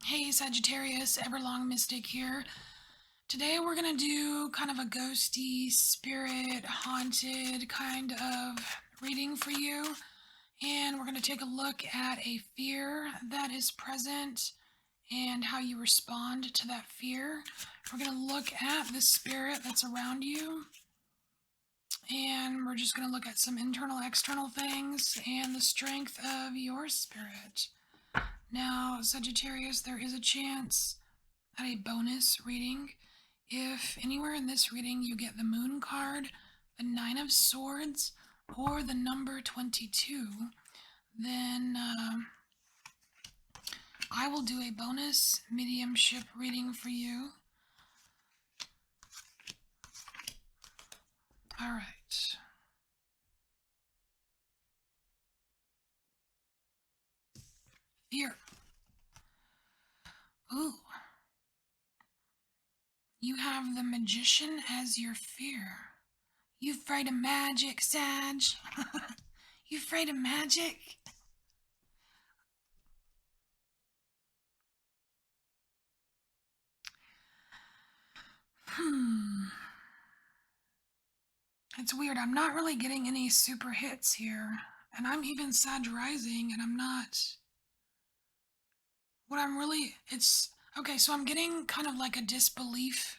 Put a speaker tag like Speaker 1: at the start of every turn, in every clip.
Speaker 1: Hey Sagittarius, Everlong Mystic here. Today we're going to do kind of a ghosty, spirit, haunted kind of reading for you. And we're going to take a look at a fear that is present and how you respond to that fear. We're going to look at the spirit that's around you. And we're just going to look at some internal, external things and the strength of your spirit. Now, Sagittarius, there is a chance at a bonus reading. If anywhere in this reading you get the Moon card, the Nine of Swords, or the number 22, then I will do a bonus mediumship reading for you. All right. Fear. Ooh. You have the Magician as your fear. You afraid of magic, Sag? You afraid of magic? It's weird. I'm not really getting any super hits here. And I'm even Sag rising, and I'm not. What I'm really. It's. Okay, so I'm getting kind of like a disbelief.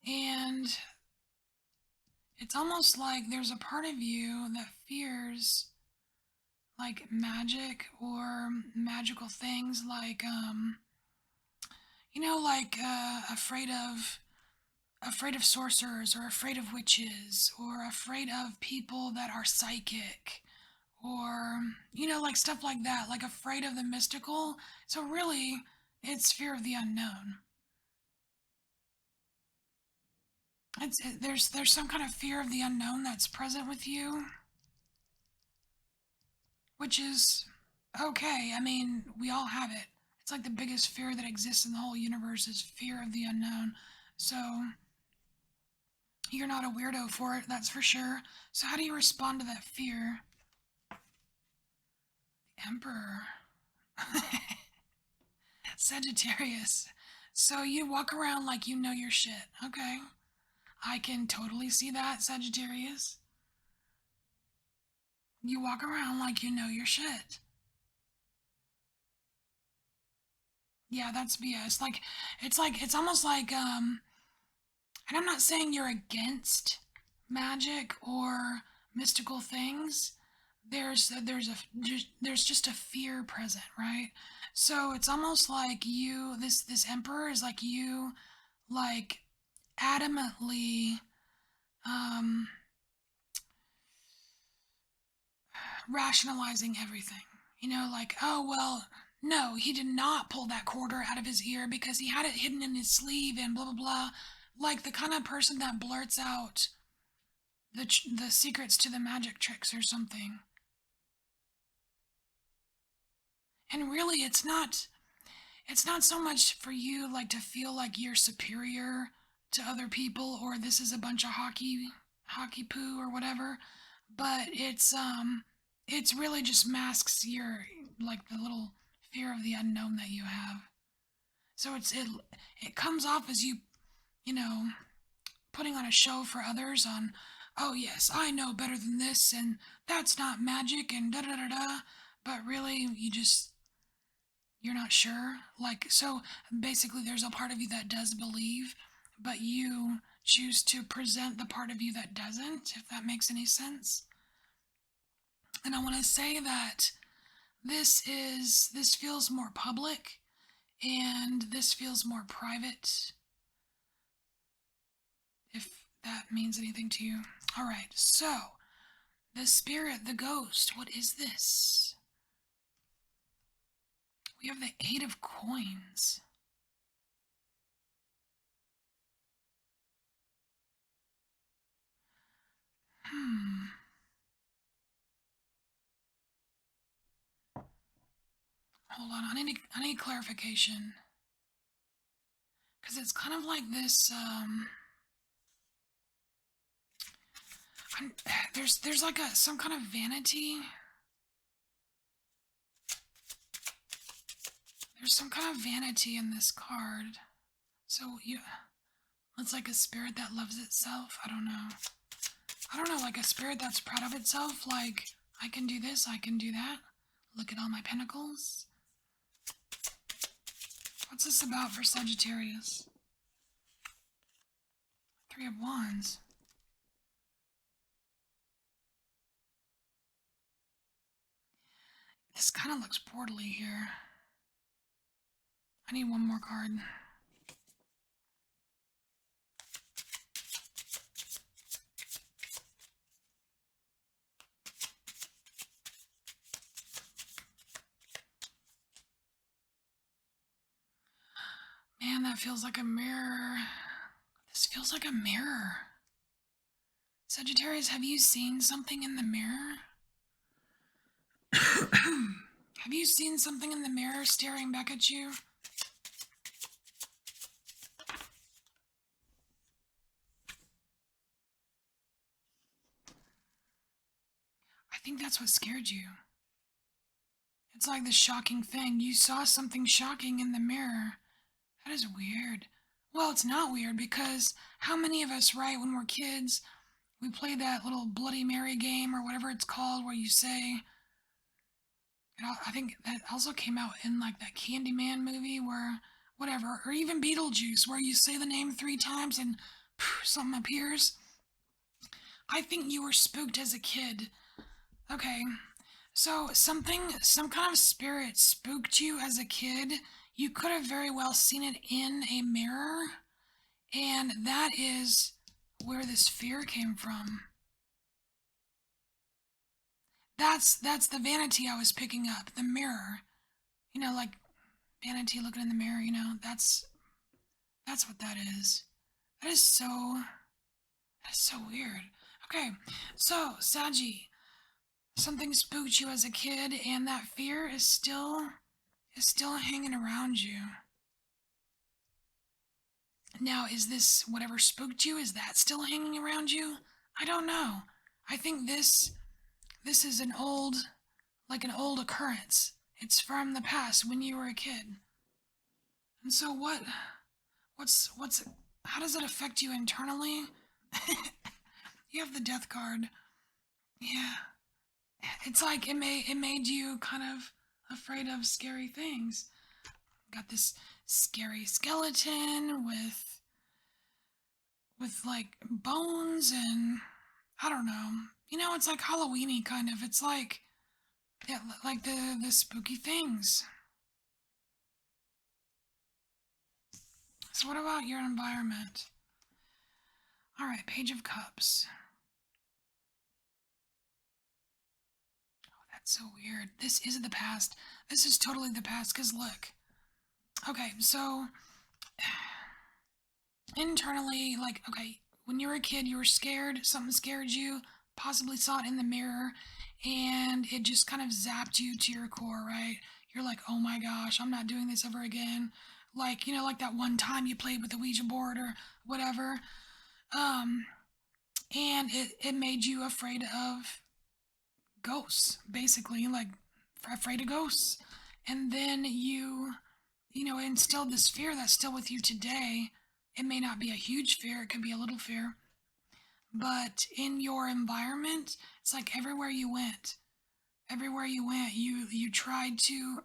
Speaker 1: And it's almost like there's a part of you that fears like magic or magical things, like, like afraid of sorcerers, or afraid of witches, or afraid of people that are psychic, or like stuff like that, like afraid of the mystical. So really, it's fear of the unknown. There's some kind of fear of the unknown that's present with you, which is okay. I mean, we all have it. It's like the biggest fear that exists in the whole universe is fear of the unknown. So you're not a weirdo for it, that's for sure. So how do you respond to that fear? The Emperor. Sagittarius. So you walk around like you know your shit. Okay. I can totally see that, Sagittarius. You walk around like you know your shit. Yeah, that's BS. It's almost like, and I'm not saying you're against magic or mystical things. There's just a fear present, right? So it's almost like this emperor is like you, like adamantly um rationalizing everything. Like, oh, well, no, he did not pull that quarter out of his ear because he had it hidden in his sleeve and blah, blah, blah. Like the kind of person that blurts out the secrets to the magic tricks or something. And really, it's not so much for you like to feel like you're superior to other people, or this is a bunch of hockey poo or whatever, but it's really just masks your, like, the little fear of the unknown that you have. So it comes off as you know putting on a show for others on, oh yes, I know better than this, and that's not magic, and da da da da. But really, you're not sure. Like, so basically, there's a part of you that does believe, but you choose to present the part of you that doesn't, if that makes any sense. And I want to say that this feels more public, and this feels more private, if that means anything to you. All right, so the spirit, the ghost, what is this? We have the Eight of Coins. Hmm. Hold on, I need clarification. Because it's kind of like this, there's like some kind of vanity. There's some kind of vanity in this card. So you, it's like a spirit that loves itself. I don't know. I don't know, like a spirit that's proud of itself. Like, I can do this, I can do that. Look at all my pentacles. What's this about for Sagittarius? Three of Wands. This kind of looks portally here. I need one more card. Man, that feels like a mirror. This feels like a mirror. Sagittarius, have you seen something in the mirror? Have you seen something in the mirror staring back at you? I think that's what scared you. It's like this shocking thing. You saw something shocking in the mirror. That is weird. Well, it's not weird because how many of us, right, when we're kids, we play that little Bloody Mary game or whatever it's called where you say, I think that also came out in like that Candyman movie where, whatever, or even Beetlejuice where you say the name 3 times and something appears. I think you were spooked as a kid. Okay, so some kind of spirit spooked you as a kid. You could have very well seen it in a mirror, and that is where this fear came from. That's the vanity I was picking up, the mirror. You know, like vanity looking in the mirror, you know, that's what that is. That is so weird. Okay, so Saggy, something spooked you as a kid, and that fear is still hanging around you. Now, is this whatever spooked you? Is that still hanging around you? I don't know. I think this is an old occurrence. It's from the past when you were a kid. And so what's how does it affect you internally? You have the death card. Yeah. It's like it made you kind of afraid of scary things. Got this scary skeleton with like bones and I don't know. You know, it's like Halloweeny kind of. It's like yeah, like the spooky things. So what about your environment? All right, Page of Cups. Oh, that's so weird. This is the past. This is totally the past cuz look. Okay, so internally, like, okay, when you were a kid, you were scared, something scared you, possibly saw it in the mirror, and it just kind of zapped you to your core, right? You're like, oh my gosh, I'm not doing this ever again. Like, you know, like that one time you played with the Ouija board or whatever. Um, and it made you afraid of ghosts, basically, like afraid of ghosts. And then you know, instilled this fear that's still with you today. It may not be a huge fear, it could be a little fear, but in your environment, it's like everywhere you went, you tried to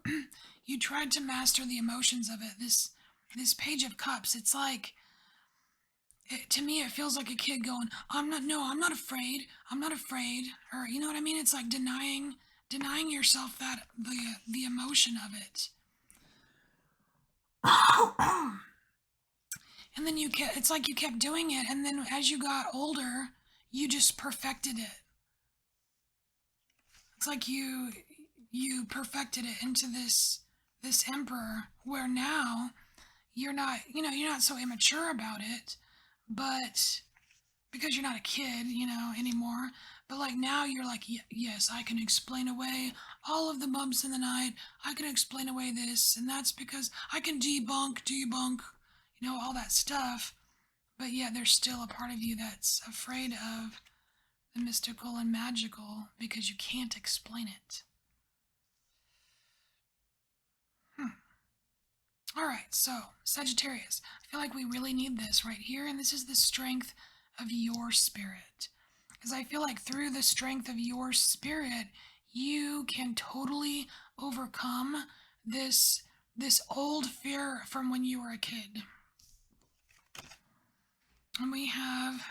Speaker 1: you tried to master the emotions of it. This Page of Cups, it's like to me it feels like a kid going, I'm not afraid, I'm not afraid, or you know what I mean? It's like denying yourself that the emotion of it. And then it's like you kept doing it, and then as you got older, you just perfected it. It's like you perfected it into this emperor where now you're not, you know, you're not so immature about it, but because you're not a kid, you know, anymore. But like now you're like, yes, I can explain away all of the bumps in the night. I can explain away this, and that's because I can debunk, you know, all that stuff. But yet there's still a part of you that's afraid of the mystical and magical because you can't explain it. Hmm. All right, so Sagittarius, I feel like we really need this right here, and this is the strength of your spirit. Because I feel like through the strength of your spirit, you can totally overcome this old fear from when you were a kid. And we have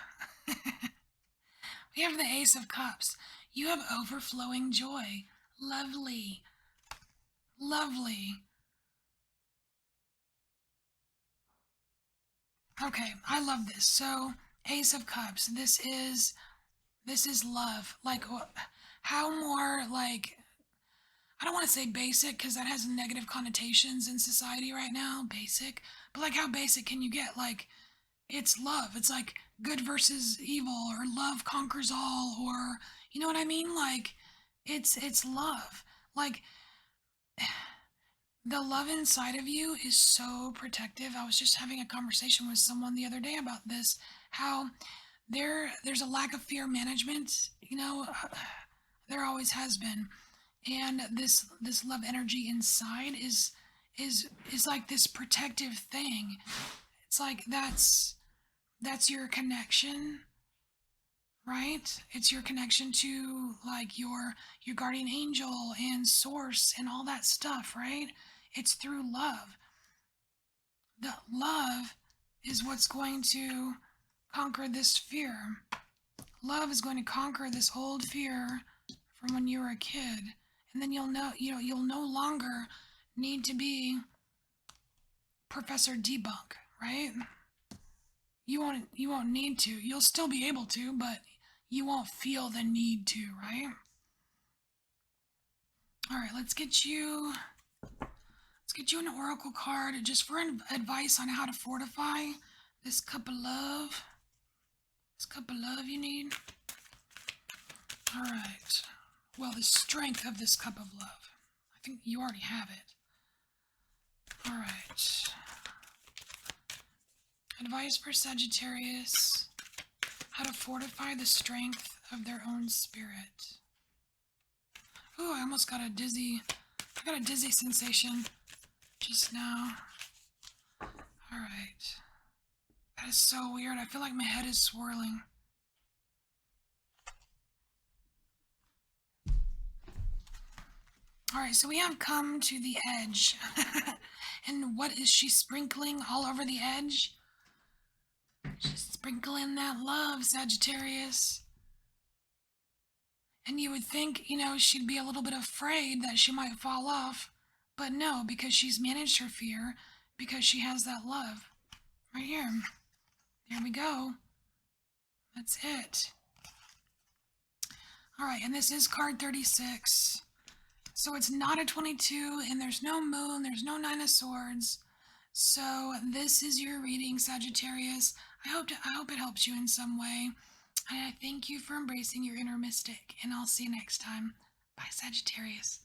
Speaker 1: the Ace of Cups. You have overflowing joy. Lovely. Lovely. Okay, I love this. So, Ace of Cups. This is love. Like how more like I don't want to say basic because that has negative connotations in society right now, basic. But like how basic can you get? Like it's love. It's like good versus evil or love conquers all or you know what I mean? Like it's love. Like the love inside of you is so protective. I was just having a conversation with someone the other day about this how there's a lack of fear management, there always has been. And this love energy inside is like this protective thing. It's like that's your connection, right? It's your connection to like your guardian angel and source and all that stuff, right? It's through love. The love is what's going to conquer this fear. Love is going to conquer this old fear from when you were a kid. And then you'll no longer need to be Professor Debunk, right? You won't need to. You'll still be able to, but you won't feel the need to, right? All right, let's get you an oracle card just for advice on how to fortify this cup of love. This cup of love you need. All right. Well, the strength of this cup of love. I think you already have it. All right. Advice for Sagittarius: how to fortify the strength of their own spirit. Oh, I almost got a dizzy. I got a dizzy sensation just now. All right. That is so weird. I feel like my head is swirling. All right, so we have come to the edge. And what is she sprinkling all over the edge? She's sprinkling that love, Sagittarius. And you would think, she'd be a little bit afraid that she might fall off. But no, because she's managed her fear, because she has that love. Right here. There we go. That's it. All right, and this is card 36. So it's not a 22, and there's no moon, there's no nine of swords. So this is your reading, Sagittarius. I hope it helps you in some way. And I thank you for embracing your inner mystic, and I'll see you next time. Bye, Sagittarius.